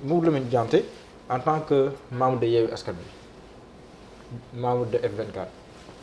Mamadou Lamine Dianté en tant que membre de Yewwi Askan Wi membre de F24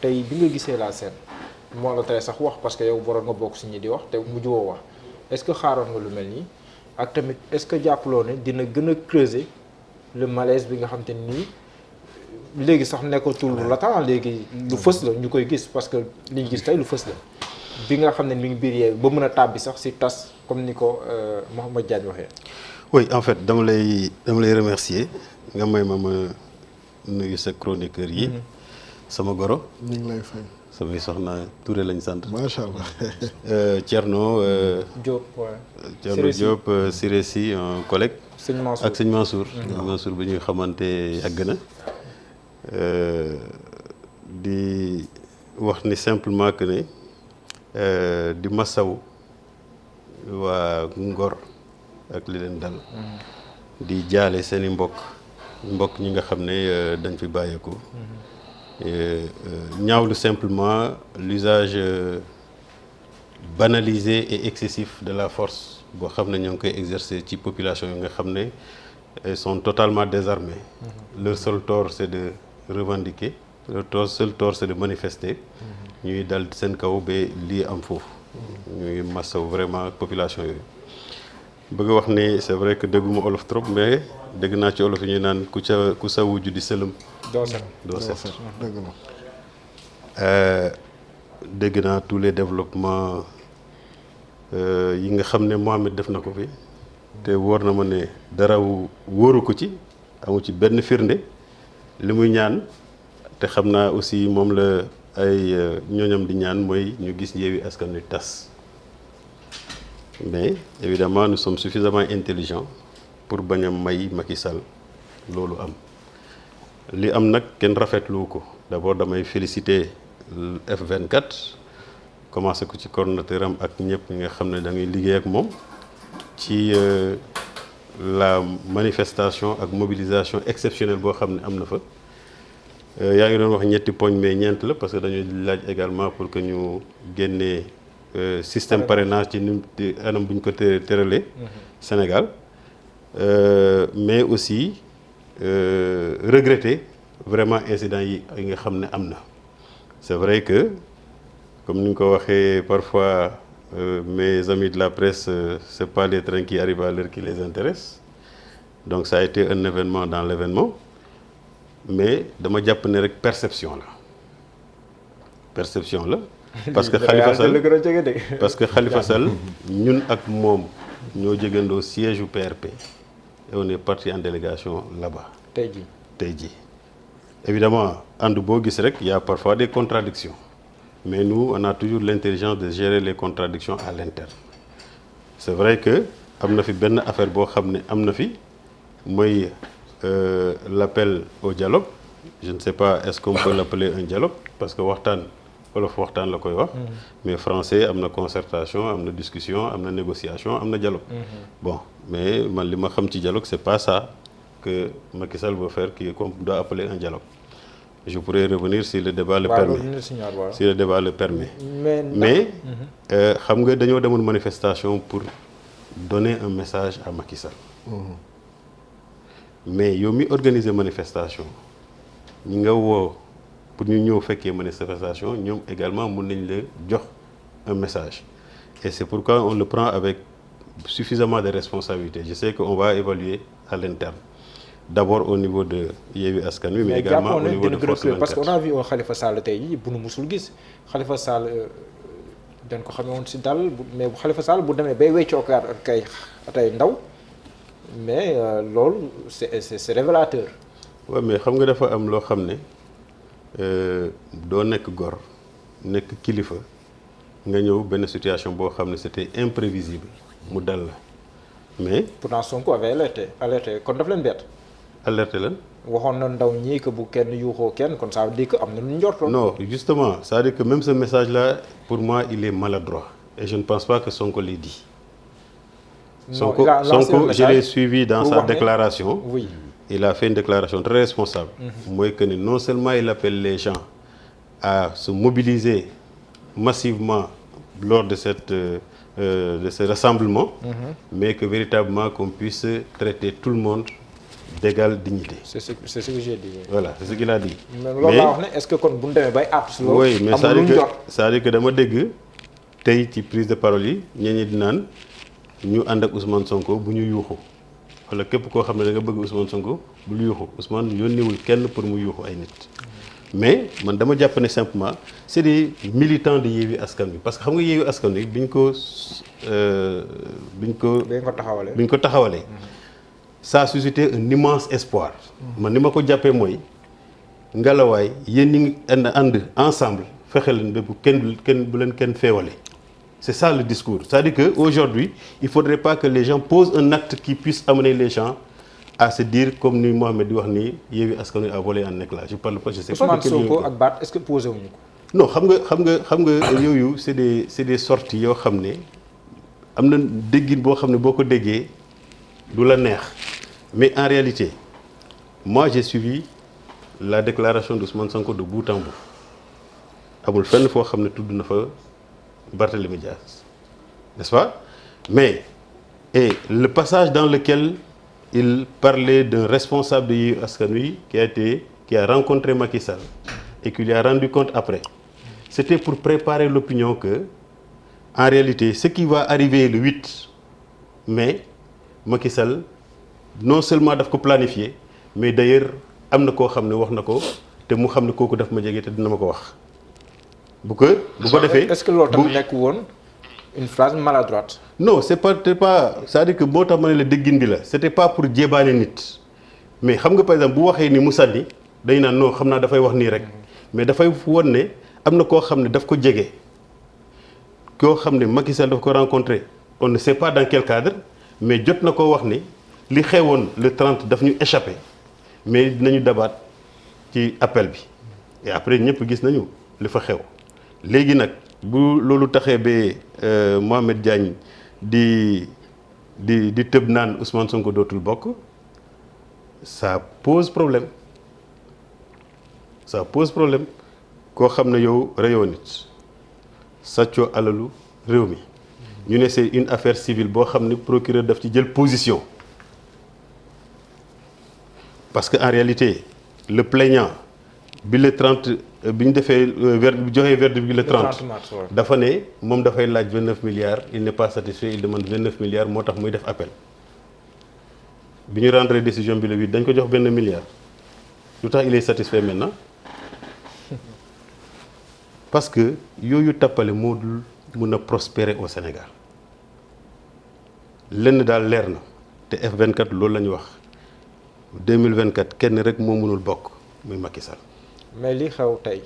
tey bi nga gisee la scène moo la tere sax wax parce que yow boroon nga bokk si ñi di wax te mujj woo wax est-ce que xaaroon nga lu mel nii ak tamit est-ce que jàppaloo ne dina gën a creuser le malaise bi nga xam te nii léegi sax nekkatul lu latent léegi lu fës la ñu koy gis parce que li ñu gis tey lu fës la bi nga xam ne mi ngi biir Yewwi ba mën a tàbbi sax si tas comme ni ko Mouhamed Diagne waxee. oui en fait dama lay remercier nga may ma nuyu sa chroniqueur yi. sama goro. ñu ngi lay fay. samay soxna Touré lañ sant. macha allah. Thierno. Diop waaw. Thierno Diop Sirési un collègue. sëñ Mansour ak sëñ Mansour. Mansour bi ñuy xamante yàgg na. di wax ni simplement que ne di masaw waa Ngor ak li leen dal. di jaale seeni mbokk ñi nga xam ne dañ fi bàyyeeku. ñaawlu simplement l'usage banalisé et excessif de la force boo xam ne ñoo ngi koy exercer ci population yi nga xam ne ils sont totalement désarmés. Leur seul tort c'est de revendiquer, leur seul tort c'est de manifester. ñuy dal seen kaw ba lii am foofu. ñuy massaw vraiment population yooyu. bëgg a wax ni c'est vrai que dégguma olof trop mais dégg naa ci olof yi ñuy naan ku sa wujju di sëlëm. doo set dëgg la. dégg naa tous les développements yi nga xam ne Mohamed def na ko fi te wóor na ma ne dara wóoru ko ci amu ci benn firnde li muy ñaan te xam naa aussi moom la ay ñooñam di ñaan mooy ñu gis Yewwi Askan Wi tas. Mais évidemment nous sommes suffisamment intelligents pour bañ a may Macky Sall loolu am li am nag kenn rafetlu ko d'abord damay féliciter F24 commencé ko ci coordonnateur am ak ñëpp ñi nga xam ne da ngay liggéey ak moom ci la manifestation ak mobilisation exceptionnelle boo xam ne am na fa. yaa ngi doon wax ñetti poñ mais ñeent la parce que dañuy laaj également pour que ñu génnee système parrainage ci ni anam bu ñu ko tëralee Sénégal mais aussi regretter vraiment incident yi nga xam ne am na. C'est vrai que comme ni nga ko waxee parfois mes amis de la presse c'est pas les trains qui arrivent à l'heure qui les intéressent donc ça a été un événement dans l'événement mais dama jàpp ne rek perception la parce que Khalifa Sall ñun ak moom ñoo jegandoo siège u PRP et on est parti en délégation là-bas. tey jii évidemment ànd boo gis rek y a parfois des contradictions mais nous on a toujours l'intelligence de gérer les contradictions à l'interne. C'est vrai que am na fi benn affaire boo xam ne am na fi mooy l'appel au dialogue. Je ne sais pas est-ce qu'on peut l'appeler un dialogue parce que waxtaan wolof waxtaan la koy wax. mais français am na concertation am na discussion am na négociation am na dialogue. Bon mais man li ma xam ci dialogue c'est pas ça que Macky Sall veut faire qu'on doit appeler un dialogue. Je pourrais revenir si le débat le permet. Si le débat le permet. Mais xam nga dañoo demoon manifestation pour donner un message à Macky Sall. Mais yow mi organiser manifestation ñi nga woo pour ñu ñëw fekkee manifestation ñoom également mën nañ la jox un message. Et c'est pourquoi on le prend avec suffisamment de responsabilité. Je sais qu'on va évaluer à l'interne. D'abord au niveau de Yewwi Askan Wi mais également au niveau de Force 24 parce qu'on a vu Khalifa Sall tey jii bu nu musul gis Khalifa Sall dañ ko xamee woon si dal mais bu Khalifa Sall bu demee bay weccoo kay tey ndaw mais loolu c'est révélateur. Ouais mais xam nga dafa am loo xam ne doo nekk gor nekk kilifa nga ñëw benn situation boo xam ne c'était imprévisible mu dal la mais. pourtant Sonko avait alerté kon daf leen bett. alerté lan. waxoon na ndaw ñii que bu kenn yuuxoo kenn kon ça veut dire que am na lu njortoon. Non justement c'est-à-dire que même ce message là pour moi il est maladroit et je ne pense pas que Sonko l'ait dit. Sonko je l'ai suivi dans sa déclaration. Oui. Il a fait une déclaration très responsable. mooy que non seulement il appelle les gens à se mobiliser massivement lors de cette de ce rassemblement, mais que véritablement qu'on puisse traiter tout le monde d'égale dignité. C'est ce que j'ai dit. Voilà, c'est ce qu'il a dit. Mais loolu laa wax ne est-ce que kon bu ñu demee bay àtt si loolu. oui, mais amul lu ñu jot c'est-à-dire que dama dégg tey ci prise de parole yi ñi di naan ñu ànd ak Ousmane Sonko bu ñu yuuxu wala képp koo xam ne da nga bëgg Ousmane Sonko bul yuuxu Ousmane yónniwul kenn pour mu yuuxu ay nit. mais man dama jàpp ne simplement c'est des militants de Yewwi Askan Wi parce que xam nga Yewwi Askan Wi biñ ko taxawalee. Ça a suscité un immense espoir. man ni ma ko jàppee mooy ngelawaay yéen ñi ngi ànd ensemble fexe leen ba bu kenn feewale. C'est ça le discours. C'est-à-dire qu'aujourd'hui, il ne faudrait pas que les gens posent un acte qui puisse amener les gens à se dire, comme ni Mohamed dit, Yewwi Askan Wi a volé en éclat. Je parle pas, je sais pas. Ousmane Sonko ak Barth, est-ce que posé wuñu ko? Non, xam nga yooyu c'est des sorties yoo xam ne am na déggin boo xam ne boo ko déggee du la neex. Mais en réalité, moi j'ai suivi la déclaration d'Ousmane Sonko de bout en bout. Amul fenn foo xam ne tudd na fa Barthélémy Dias, n'est-ce pas? Mais le passage dans lequel il parlait d'un responsable de Yewwi Askan Wi qui a rencontré Macky Sall et qui lui a rendu compte après, c'était pour préparer l'opinion que en réalité ce qui va arriver le 8 mai, Macky Sall non seulement daf ko planifier mais d'ailleurs am na koo xam ne wax na ko te mu xam ne kooku daf ma jege te dina ma ko wax. bu ko defee est-ce que loolu tamit nekk woon une phrase maladroite. non c'est pas c'est-à-dire que boo tax ma ne la déggin bi la c'était pas pour jébaane nit mais xam nga par exemple bu waxee ni mu sànni dañ naan non xam naa dafay wax nii rek mais dafay won ne am na koo xam ne daf ko jege koo xam ne Macky Sall daf ko rencontré on ne sait pas dans quel cadre mais jot na koo wax ni li xewoon le 30 daf ñu échappé mais dinañu dabaat ci appel bi et après ñëpp gis nañu li fa xew. léegi nag bu loolu taxee ba Mohamed Diagne di tëb naan Ousmane Sonko dootul bokk ça pose problème koo xam ne yow reyoo nit sàccoo alalu réew mi ñu ne c'est une affaire civile boo xam ne procureur daf ci jël position parce que en réalité le plaignant bi le 30 bi ñu defee joxee verdict bi le 30 dafa ne moom dafay laaj 29 milliards il n'est pas satisfait il demande 29 milliards moo tax muy def appel bi ñu rendre décision bi le 8 dañ ko jox benn milliard lu tax il est satisfait maintenant parce que yooyu tappale moo dul mun a prospérer au Sénégal lenn daal leer na te F24 loolu la ñu wax 2024 kenn rek moo mënul bokk muy Macky Sall. mais li xew tey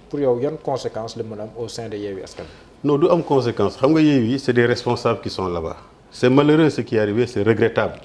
pour yow yan conséquences la mën a am au sein de Yewwi Askan Wi. non du am conséquence xam nga Yewwi c'est des responsables qui sont là-bas c'est malheureux ce qui est arrivé c'est regrettable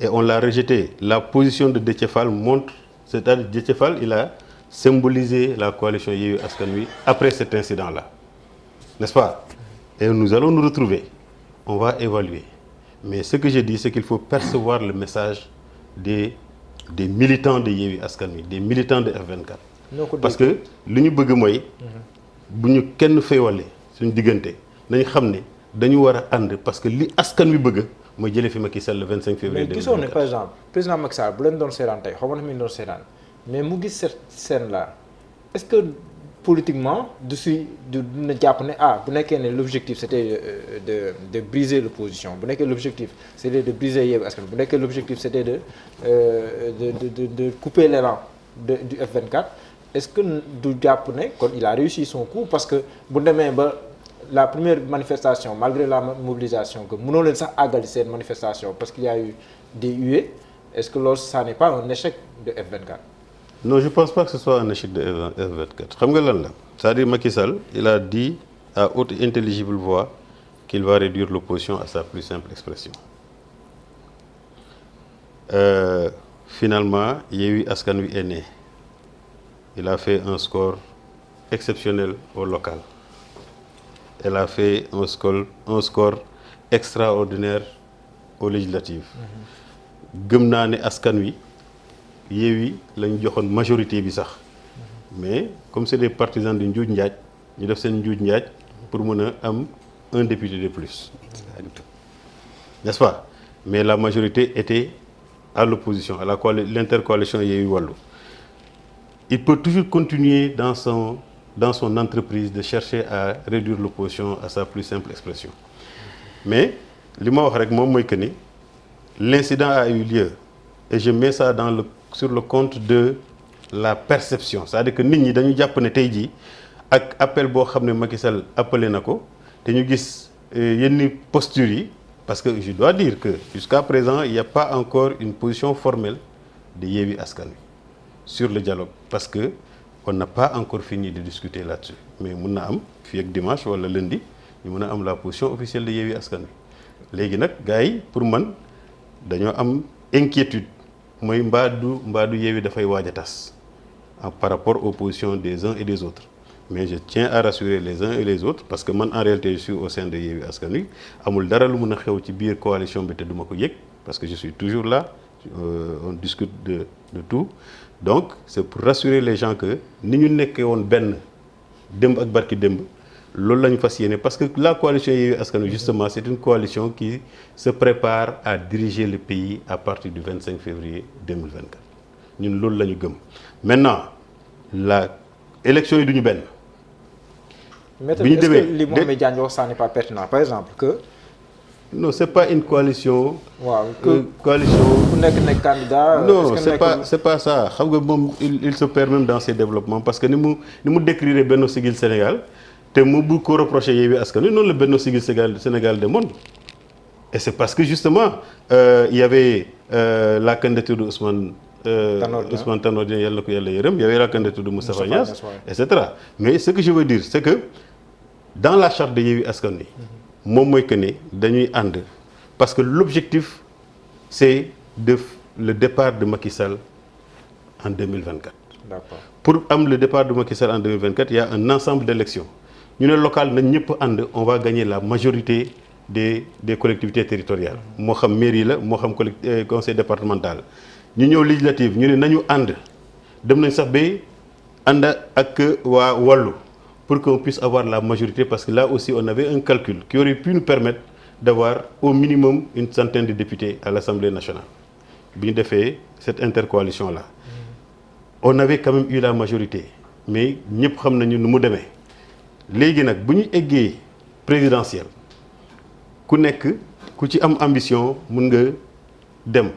et on l'a rejeté la position de Déthié Fall montre c'est-à-dire Déthié Fall il a symbolisé la coalition Yewwi Askan Wi après cet incident-là n'est-ce pas et nous allons nous retrouver on va évaluer mais ce que je dis c'est qu'il faut percevoir le message des militants de Yewwi Askan Wi des militants de F24 parce que li ñu bëgg mooy bu ñu kenn feewale suñu diggante nañ xam ne dañu war a ànd parce que li askan wi bëgg mooy jëlee fi Macky Sall le 25 février 2024 mais gisoon ne par exemple président Macky Sall bu leen doon seetaan tey xaw ma na mi doon seetaan mais mu gis cette scène là est-ce que politiquement dina jàpp ne bu nekkee ne l'objectif c'était de briser l'opposition bu nekkee l'objectif c'était de briser Yewwi Askan Wi bu nekkee l'objectif c'était de couper l'élan du F24 est-ce que du jàpp ne kon il a réussi son coup parce que bu demee ba la première manifestation malgré la mobilisation que mënoo leen sax àggali seen manifestation parce qu'il y a eu des huées est-ce que loolu ça n'est pas un échec de F24? Non, je pense pas que ce soit un échec de F24 xam nga lan la c'est-à-dire Macky Sall il a dit à haute et intelligible voix qu'il va réduire l'opposition à sa plus simple expression finalement Yewwi Askan Wi est né il a fait un score exceptionnel au local elle a fait un score extraordinaire aux législatives gëm naa ne askan wi Yewwi la ñu joxoon majorité bi sax mais comme c'est des partisans du njuuj njaaj ñu def seen njuuj njaaj pour mën a am un député de plus. N'est-ce pas? Mais la majorité était à l'opposition, à l'intercoalition Yewwi Wallu. Il peut toujours continuer dans son entreprise de chercher à réduire l'opposition à sa plus simple expression. Mais li ma wax rek moom mooy que ni l'incident a eu lieu et je mets ça sur le compte de la perception, c'est-à-dire que nit ñi dañu jàpp ne tey jii ak appel boo xam ne Macky Sall appelé na ko te ñu gis yenn postures yi, parce que je dois dire que jusqu'à présent il n'y a pas encore une position formelle de Yewwi Askan Wi sur le dialogue, parce que on n'a pas encore fini de discuter là-dessus. Mais mun na am fii ak dimanche wala lundi ñu mën a am la position officielle de Yewwi Askan Wi. Léegi nag gars yi pour man dañoo am inquiétude mooy mbaadu Yewwi dafay waaj a tas par rapport aux positions des uns et des autres. Mais je tiens à rassurer les uns et les autres, parce que man en réalité je suis au sein de Yewwi Askan Wi amul dara lu mën a xew ci biir coalition bi te duma ko yëg, parce que je suis toujours là, on discute de tout. Donc c'est pour rassurer les gens que ni ñu nekkee woon benn démb ak barki démb loolu la ñu fas yéene, parce que la coalition Yewwi Askan Wi justement c'est une coalition qui se prépare à diriger le pays à partir du 25 février 2024 ñun loolu la ñu gëm. Maintenant la élection yi du ñu benn. bi ñu demee li Mohamed Diagne wax ça n'est pas pertinent, par exemple que. Non, c'est pas une coalition. waaw coalition. ku nekk candidat. Non, c'est pas ça. Xam nga moom il se perd même dans ses développements, parce que ni mu décrire Benno Siggil Sénégal te mu bëgg ko reprocher Yewwi Askan Wi noonu la Benno Siggil Sénégal demoon. Et c'est parce que justement il y avait la candidature de Ousmane Tanor Dieng, yàlla na ko yàlla yërëm, il y avait la candidature de Moustapha Niasse, etc. Mais ce que je veux dire c'est que dans la charte de Yewwi Askan Wi moom mooy que ne dañuy ànd, parce que l'objectif c'est le départ de Macky Sall en 2024. D'accord. Pour am le départ de Macky Sall en 2024, il y a un ensemble d'élections. Ñu ne local nañ ñëpp ànd, on va gagner la majorité des collectivités territoriales. Moo xam mairie la, moo xam conseil départemental. Ñu ñëw législative ñu ne nañu ànd, dem nañ sax ba ànd ak waa Wallu pour qu'on puisse avoir la majorité, parce que là aussi on avait un calcul qui aurait pu nous permettre d'avoir au minimum une centaine de députés à l'Assemblée nationale. Bi ñu defee cette intercoalition là on avait quand même eu la majorité, mais ñëpp xam nañu nu mu demee. Léegi nag bu ñu eggee présidentielle ku nekk ku ci am ambition mun nga dem,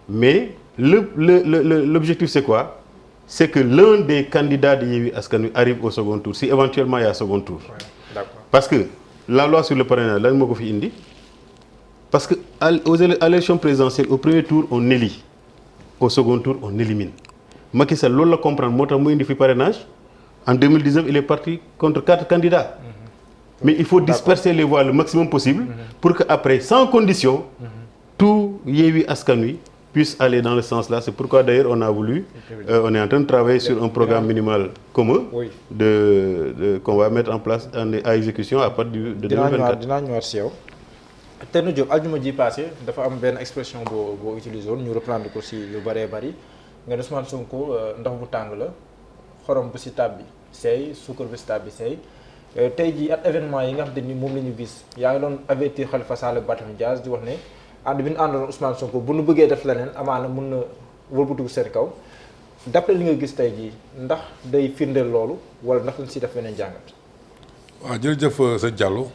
mais l'objectif c'est quoi? C'est que l'un des candidats de Yewwi Askan Wi arrive au second tour, si éventuellement il y a second tour. Ouais, d'accord. Parce que la loi sur le parrainage lan moo ko fi indi, parce que à l'élection présidentielle au premier tour on élit, au second tour on élimine. Macky Sall loolu la comprendre moo tax mu indi fi parrainage. En 2019 il est parti contre 4 candidats. Mais il faut disperser les voix le maximum possible pour que après sans condition tout Yewwi Askan Wi puisse aller dans le sens là. C'est pourquoi d'ailleurs on a voulu on est en train de travailler sur un programme minimal commun qu'on va mettre en place à exécution à partir de 2024. dinaa ñëwaat si yow. Thierno Diop aljuma ji passé dafa am benn expression boo utilisé woon ñu reprendre ko si lu bëree bëri nga ne Ousmane Sonko ndox bu tàng la xorom bu si tab bi seey suukar bu si tab bi seey tey jii ak événement yi nga xam te ni moom la ñu gis yaa ngi doon avertir Khalifa Sall ak Barthélémy Dias di wax ne ànd bi ñu àndoon Ousmane Sonko bu nu bëggee def leneen amaana mun na wëlbatiku seen kaw d'après li nga gis tey jii ndax day firndeel loolu wala ndax lañ si def beneen jàngat. waaw jërëjëf sëñ Diallo